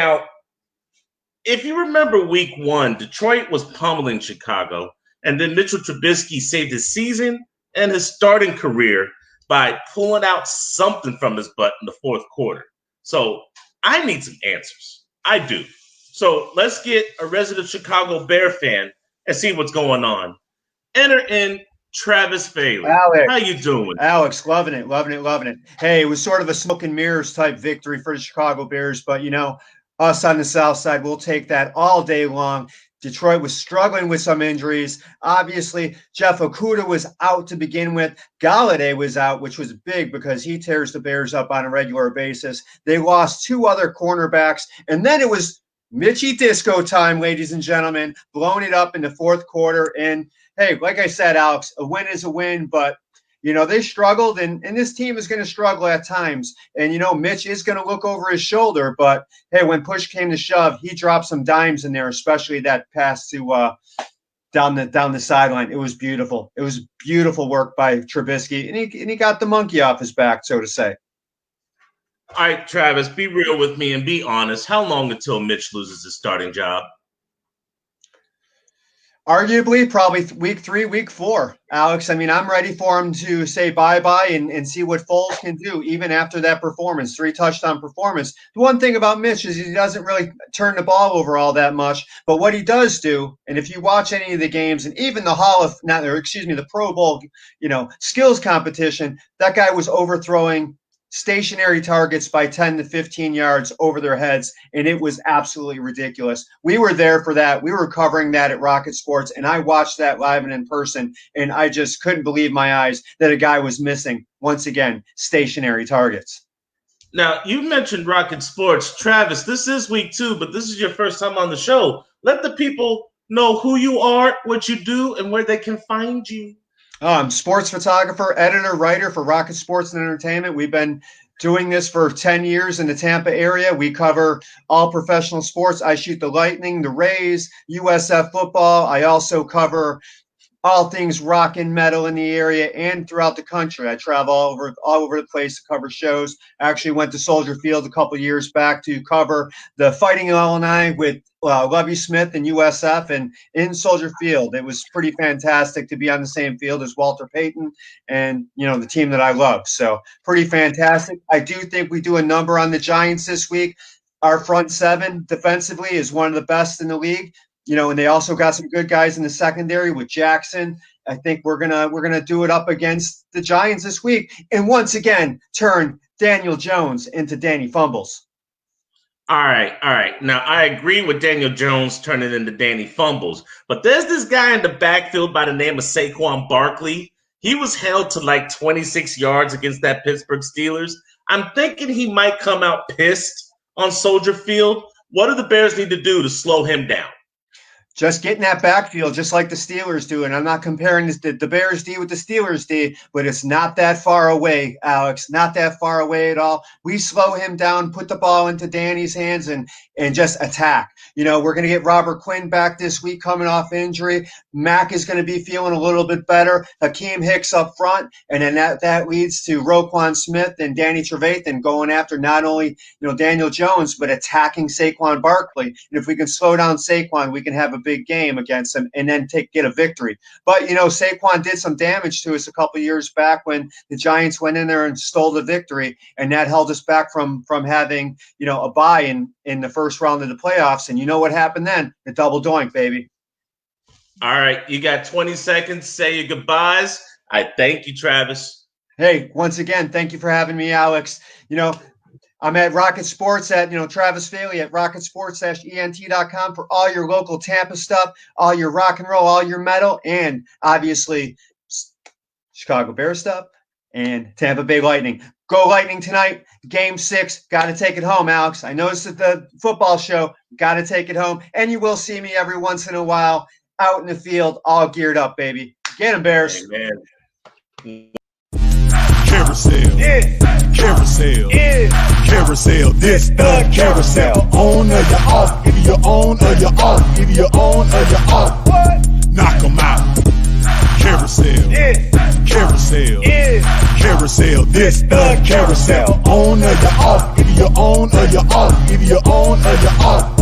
Now, if you remember week 1, Detroit was pummeling Chicago, and then Mitchell Trubisky saved his season and his starting career by pulling out something from his butt in the fourth quarter. So I need some answers. I do. So let's get a resident Chicago Bear fan and see what's going on. Enter in Travis Faley. Alex, how you doing? Alex, loving it. Hey, it was sort of a smoke and mirrors type victory for the Chicago Bears, but us on the South Side, we'll take that all day long. Detroit was struggling with some injuries. Obviously, Jeff Okudah was out to begin with. Golladay was out, which was big because he tears the Bears up on a regular basis. They lost 2 other cornerbacks, and then it was Mitchie Disco time, ladies and gentlemen, blowing it up in the fourth quarter. And hey, like I said, Alex, a win is a win, but they struggled, and this team is going to struggle at times. And, Mitch is going to look over his shoulder, but hey, when push came to shove, he dropped some dimes in there, especially that pass to down the sideline. It was beautiful. It was beautiful work by Trubisky, and he got the monkey off his back, so to say. All right, Travis, be real with me and be honest. How long until Mitch loses his starting job? Arguably, probably week 3, week 4, Alex. I mean, I'm ready for him to say bye-bye and see what Foles can do, even after that performance, 3-touchdown performance. The one thing about Mitch is he doesn't really turn the ball over all that much. But what he does do, and if you watch any of the games, and even the Pro Bowl, skills competition, that guy was overthrowing stationary targets by 10 to 15 yards over their heads, and it was absolutely ridiculous. We were there for that. We were covering that at Rocket Sports, and I watched that live and in person, and I just couldn't believe my eyes that a guy was missing, once again, stationary targets. Now, you mentioned Rocket Sports. Travis, this is week 2, but this is your first time on the show. Let the people know who you are, what you do, and where they can find you. I'm sports photographer, editor, writer for Rocket Sports and Entertainment. We've been doing this for 10 years in the Tampa area. We cover all professional sports. I shoot the Lightning, the Rays, USF football. I also cover all things rock and metal in the area and throughout the country. I travel all over the place to cover shows. I actually went to Soldier Field a couple years back to cover the Fighting Illini with Lovie Smith and USF, and in Soldier Field, it was pretty fantastic to be on the same field as Walter Payton and, the team that I love. So pretty fantastic. I do think we do a number on the Giants this week. Our front 7 defensively is one of the best in the league. And they also got some good guys in the secondary with Jackson. I think we're gonna do it up against the Giants this week, and once again turn Daniel Jones into Danny Fumbles. All right. Now I agree with Daniel Jones turning into Danny Fumbles, but there's this guy in the backfield by the name of Saquon Barkley. He was held to like 26 yards against that Pittsburgh Steelers. I'm thinking he might come out pissed on Soldier Field. What do the Bears need to do to slow him down? Just get in that backfield, just like the Steelers do. And I'm not comparing the Bears D with the Steelers D, but it's not that far away, Alex. Not that far away at all. We slow him down, put the ball into Danny's hands, and just attack. We're going to get Robert Quinn back this week coming off injury. Mack is going to be feeling a little bit better. Hakeem Hicks up front, and then that leads to Roquan Smith and Danny Trevathan going after not only Daniel Jones, but attacking Saquon Barkley. And if we can slow down Saquon, we can have a big game against him and then get a victory. But Saquon did some damage to us a couple years back when the Giants went in there and stole the victory, and that held us back from having a bye in the first round of the playoffs. And you know what happened then? The double doink, baby. All right, you got 20 seconds. Say your goodbyes. I thank you, Travis. Hey, once again, thank you for having me, Alex. I'm at Rocket Sports at, Travis Faley at rocketsports-ent.com for all your local Tampa stuff, all your rock and roll, all your metal, and obviously Chicago Bears stuff and Tampa Bay Lightning. Go Lightning tonight. Game 6. Got to take it home, Alex. I know it's at the football show. Got to take it home. And you will see me every once in a while out in the field, all geared up, baby. Get them, Bears. Amen. Carousel, yeah. Carousel, yeah. Carousel, this the carousel. On or you off, if you're on or you're off, if you're on or you're off. What? Knock 'em out. Carousel, yeah. Carousel, yeah. Carousel, this the carousel. On or you're off, if you're you're on or you're off. Either you're on or you're off.